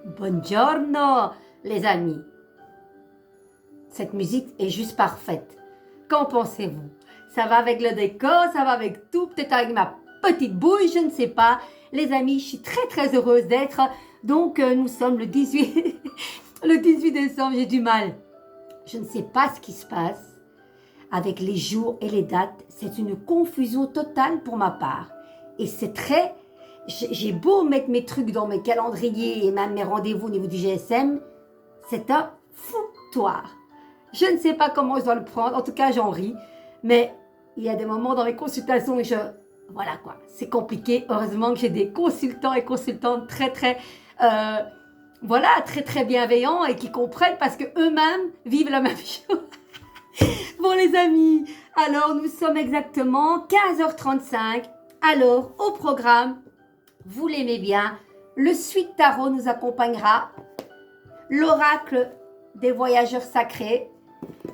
Buongiorno, les amis. Cette musique est juste parfaite. Qu'en pensez-vous? Ça va avec le décor, ça va avec tout, peut-être avec ma petite bouille, je ne sais pas. Les amis, je suis très heureuse d'être. Donc, nous sommes le 18, le 18 décembre, j'ai du mal. Je ne sais pas ce qui se passe avec les jours et les dates. C'est une confusion totale pour ma part. Et c'est très... J'ai beau mettre mes trucs dans mes calendriers et même mes rendez-vous au niveau du GSM, c'est un foutoir. Je ne sais pas comment je dois le prendre, en tout cas j'en ris, mais il y a des moments dans mes consultations où voilà quoi, c'est compliqué. Heureusement que j'ai des consultants et consultantes voilà, très bienveillants et qui comprennent parce que eux-mêmes vivent la même chose. Bon les amis, alors nous sommes exactement 15h35, alors au programme, vous l'aimez bien, le Suite Tarot nous accompagnera, l'oracle des voyageurs sacrés,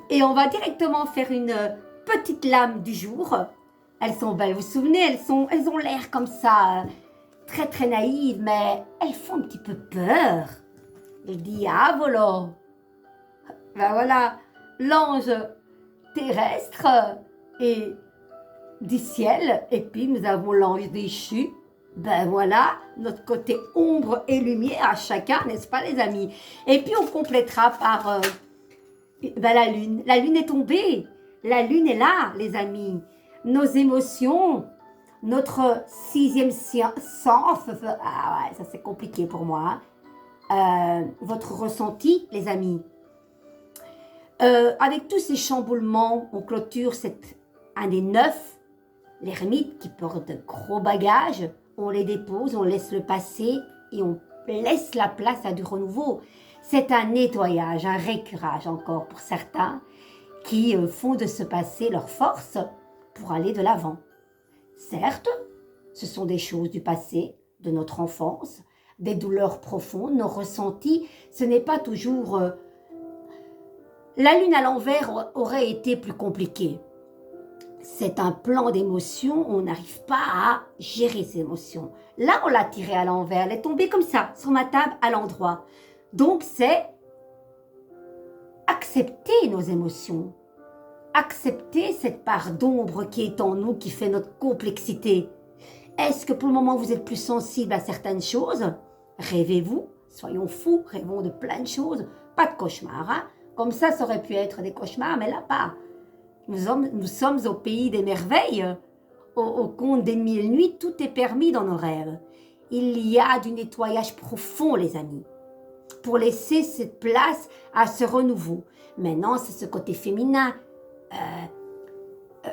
et on va directement faire une petite lame du jour. Elles sont belles, vous vous souvenez, elles ont l'air comme ça, très naïves, mais elles font un petit peu peur. Le diavolo, ben voilà, l'ange terrestre et du ciel, et puis nous avons l'ange déchu. Ben voilà, notre côté ombre et lumière à chacun, n'est-ce pas les amis? Et puis on complétera par ben la lune. La lune est tombée, la lune est là les amis. Nos émotions, notre sixième sens, ah ouais, ça c'est compliqué pour moi. Votre ressenti les amis. Avec tous ces chamboulements, on clôture cette année 9. L'ermite qui porte de gros bagages, on les dépose, on laisse le passé et on laisse la place à du renouveau. C'est un nettoyage, un récurage encore pour certains qui font de ce passé leur force pour aller de l'avant. Certes, ce sont des choses du passé, de notre enfance, des douleurs profondes, nos ressentis. Ce n'est pas toujours... La lune à l'envers aurait été plus compliquée. C'est un plan d'émotions, on n'arrive pas à gérer ces émotions. Là, on l'a tirée à l'envers, elle est tombée comme ça, sur ma table, à l'endroit. Donc, c'est accepter nos émotions, accepter cette part d'ombre qui est en nous, qui fait notre complexité. Est-ce que pour le moment, vous êtes plus sensible à certaines choses? Rêvez-vous, soyons fous, rêvons de plein de choses, pas de cauchemars. Hein? Comme ça aurait pu être des cauchemars, mais là, pas. Nous sommes au pays des merveilles, au conte des mille nuits, tout est permis dans nos rêves. Il y a du nettoyage profond, les amis, pour laisser cette place à ce renouveau. Maintenant, c'est ce côté féminin,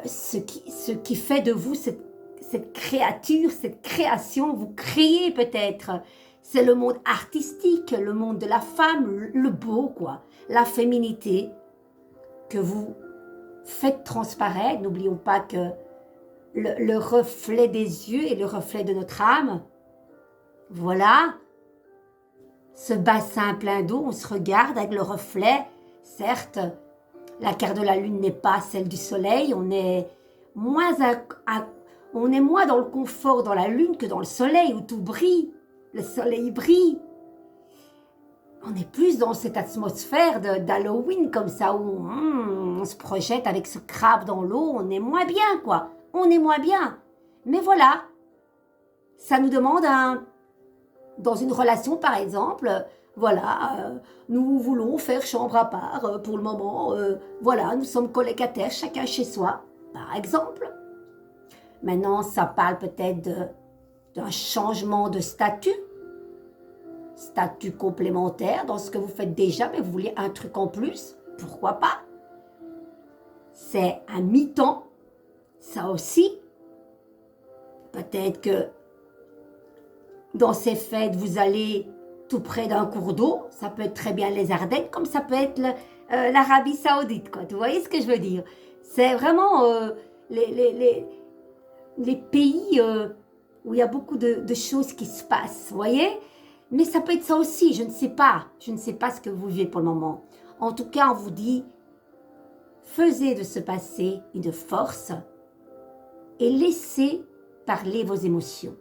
ce qui fait de vous cette créature, cette création, vous créez peut-être. C'est le monde artistique, le monde de la femme, le beau, quoi, la féminité que vous faites transparaître. N'oublions pas que le reflet des yeux est le reflet de notre âme. Voilà, ce bassin plein d'eau, on se regarde avec le reflet. Certes, la carte de la lune n'est pas celle du soleil, on est moins dans le confort dans la lune que dans le soleil où tout brille, le soleil brille. On est plus dans cette atmosphère d'Halloween comme ça où on se projette avec ce crabe dans l'eau, on est moins bien quoi, on est moins bien. Mais voilà, ça nous demande dans une relation par exemple, voilà, nous voulons faire chambre à part pour le moment, voilà, nous sommes colocataires, chacun chez soi, par exemple. Maintenant, ça parle peut-être d'un changement de statut complémentaire dans ce que vous faites déjà, mais vous voulez un truc en plus, pourquoi pas? C'est un mi-temps, ça aussi. Peut-être que dans ces fêtes, vous allez tout près d'un cours d'eau, ça peut être très bien les Ardennes, comme ça peut être l'Arabie Saoudite, quoi. Vous voyez ce que je veux dire? C'est vraiment les pays où il y a beaucoup de choses qui se passent, vous voyez? Mais ça peut être ça aussi, je ne sais pas ce que vous vivez pour le moment. En tout cas, on vous dit, faisez de ce passé une force et laissez parler vos émotions.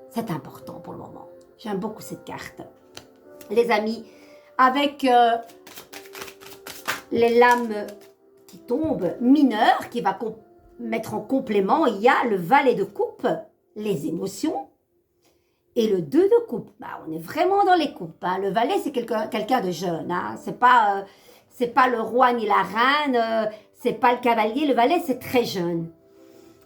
C'est important pour le moment. J'aime beaucoup cette carte. les amis, avec les lames qui tombent mineures, qui va mettre en complément, il y a le valet de coupe, les émotions, et le 2 de coupe. Bah, on est vraiment dans les coupes. Hein. Le valet, c'est quelqu'un de jeune. Hein. C'est pas le roi ni la reine, c'est pas le cavalier. Le valet, c'est très jeune.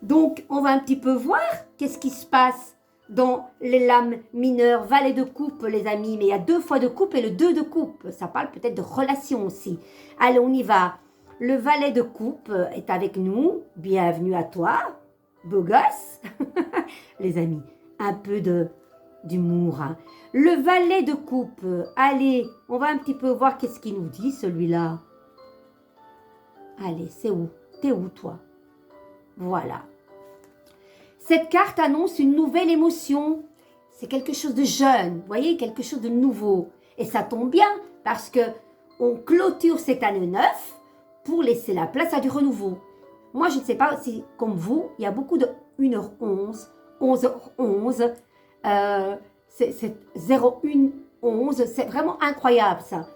Donc, on va un petit peu voir qu'est-ce qui se passe dans les lames mineures. Valet de coupe, les amis, mais il y a 2 fois de coupe et le 2 de coupe. Ça parle peut-être de relation aussi. Allez, on y va. Le valet de coupe est avec nous. Bienvenue à toi, beau gosse. Les amis, un peu d'humour. Hein. Le valet de coupe. Allez, on va un petit peu voir qu'est-ce qu'il nous dit, celui-là. Allez, c'est où? T'es où, toi? Voilà. Cette carte annonce une nouvelle émotion. C'est quelque chose de jeune, vous voyez, quelque chose de nouveau. Et ça tombe bien parce que on clôture cette année 9 pour laisser la place à du renouveau. Moi, je ne sais pas si, comme vous, il y a beaucoup de 1h11, 11h11, c'est 0111, c'est vraiment incroyable ça.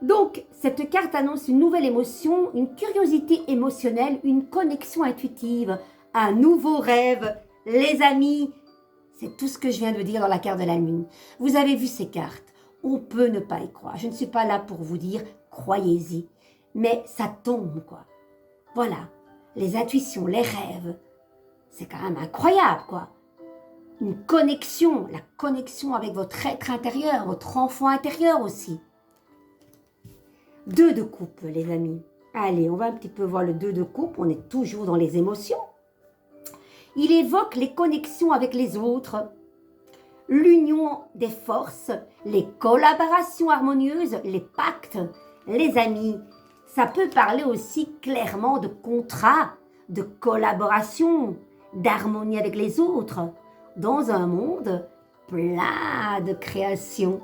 Donc, cette carte annonce une nouvelle émotion, une curiosité émotionnelle, une connexion intuitive, un nouveau rêve. Les amis, c'est tout ce que je viens de dire dans la carte de la lune. Vous avez vu ces cartes, on peut ne pas y croire. Je ne suis pas là pour vous dire, croyez-y, mais ça tombe quoi. Voilà, les intuitions, les rêves, c'est quand même incroyable quoi. Une connexion, la connexion avec votre être intérieur, votre enfant intérieur aussi. 2 de coupe, les amis. Allez, on va un petit peu voir le 2 de coupe. On est toujours dans les émotions. Il évoque les connexions avec les autres, l'union des forces, les collaborations harmonieuses, les pactes, les amis. Ça peut parler aussi clairement de contrat, de collaboration, d'harmonie avec les autres, dans un monde plein de créations.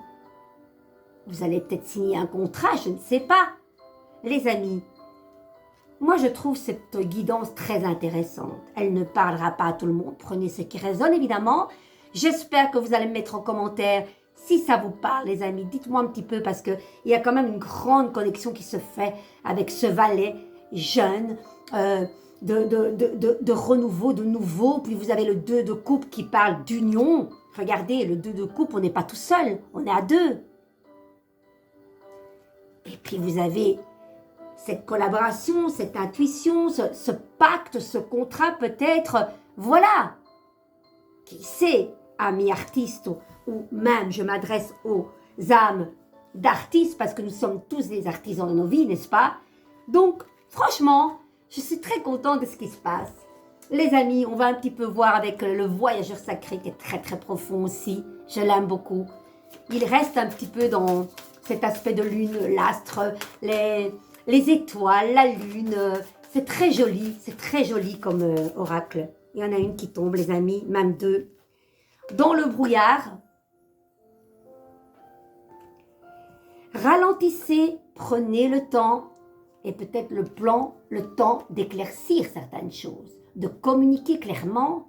Vous allez peut-être signer un contrat, je ne sais pas. Les amis, moi je trouve cette guidance très intéressante. Elle ne parlera pas à tout le monde, prenez ce qui résonne évidemment. J'espère que vous allez me mettre en commentaire si ça vous parle les amis. Dites-moi un petit peu parce qu'il y a quand même une grande connexion qui se fait avec ce valet jeune, de renouveau, de nouveau. Puis vous avez le 2 de coupe qui parle d'union. Regardez, le 2 de coupe, on n'est pas tout seul, on est à 2. Et puis vous avez cette collaboration, cette intuition, ce pacte, ce contrat peut-être, voilà. Qui sait, amis artistes, ou même je m'adresse aux âmes d'artistes parce que nous sommes tous des artisans de nos vies, n'est-ce pas? Donc, franchement, je suis très contente de ce qui se passe. Les amis, on va un petit peu voir avec le voyageur sacré qui est très très profond aussi. Je l'aime beaucoup. Il reste un petit peu dans cet aspect de lune, l'astre, les étoiles, la lune. C'est très joli comme oracle. Il y en a une qui tombe, les amis, même 2. Dans le brouillard, ralentissez, prenez le temps et peut-être le temps d'éclaircir certaines choses, de communiquer clairement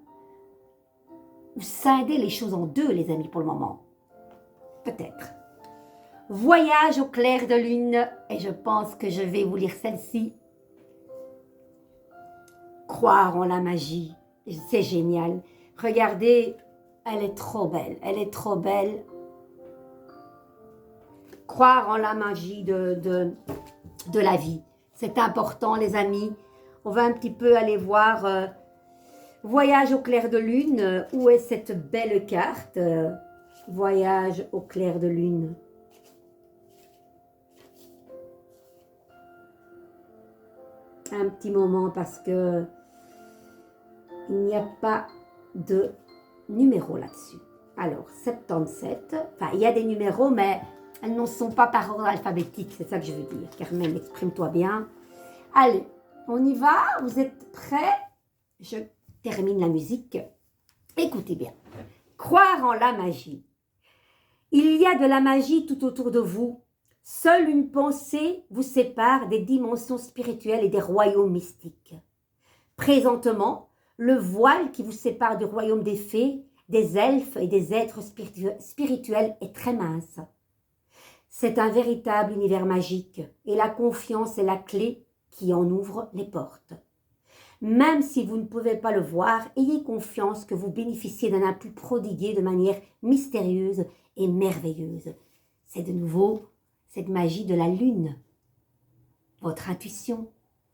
ou scinder les choses en 2, les amis, pour le moment. Peut-être. Voyage au clair de lune, et je pense que je vais vous lire celle-ci. Croire en la magie, c'est génial. Regardez, elle est trop belle, elle est trop belle. Croire en la magie de la vie, c'est important les amis. On va un petit peu aller voir Voyage au clair de lune. Où est cette belle carte Voyage au clair de lune. Un petit moment parce que il n'y a pas de numéro là-dessus. Alors, 77, enfin, il y a des numéros, mais elles ne sont pas par ordre alphabétique, c'est ça que je veux dire. Carmen, exprime-toi bien. Allez, on y va, vous êtes prêts? Je termine la musique. Écoutez bien. Croire en la magie. Il y a de la magie tout autour de vous. Seule une pensée vous sépare des dimensions spirituelles et des royaumes mystiques. Présentement, le voile qui vous sépare du royaume des fées, des elfes et des êtres spirituels est très mince. C'est un véritable univers magique et la confiance est la clé qui en ouvre les portes. Même si vous ne pouvez pas le voir, ayez confiance que vous bénéficiez d'un appui prodigué de manière mystérieuse et merveilleuse. C'est de nouveau cette magie de la lune. Votre intuition,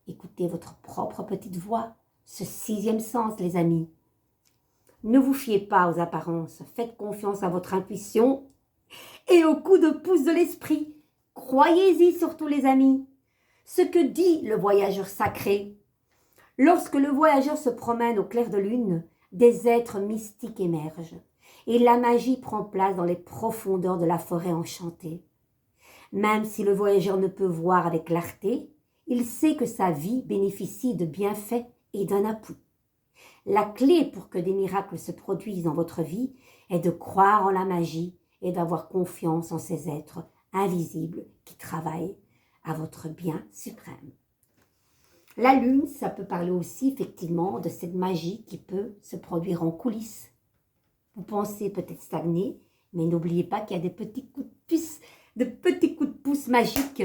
écoutez votre propre petite voix, ce sixième sens, les amis. Ne vous fiez pas aux apparences, faites confiance à votre intuition et au coup de pouce de l'esprit. Croyez-y surtout, les amis. Ce que dit le voyageur sacré. Lorsque le voyageur se promène au clair de lune, des êtres mystiques émergent et la magie prend place dans les profondeurs de la forêt enchantée. Même si le voyageur ne peut voir avec clarté, il sait que sa vie bénéficie de bienfaits et d'un appui. La clé pour que des miracles se produisent dans votre vie est de croire en la magie et d'avoir confiance en ces êtres invisibles qui travaillent à votre bien suprême. La lune, ça peut parler aussi effectivement de cette magie qui peut se produire en coulisses. Vous pensez peut-être stagner, mais n'oubliez pas qu'il y a des petits coups de pouce magiques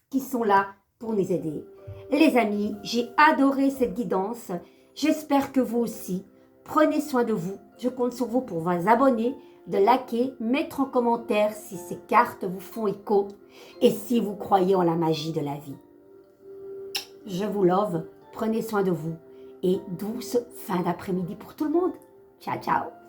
qui sont là pour nous aider. Les amis, j'ai adoré cette guidance. J'espère que vous aussi. Prenez soin de vous. Je compte sur vous pour vous abonner, de liker, mettre en commentaire si ces cartes vous font écho et si vous croyez en la magie de la vie. Je vous love, prenez soin de vous et douce fin d'après-midi pour tout le monde. Ciao, ciao.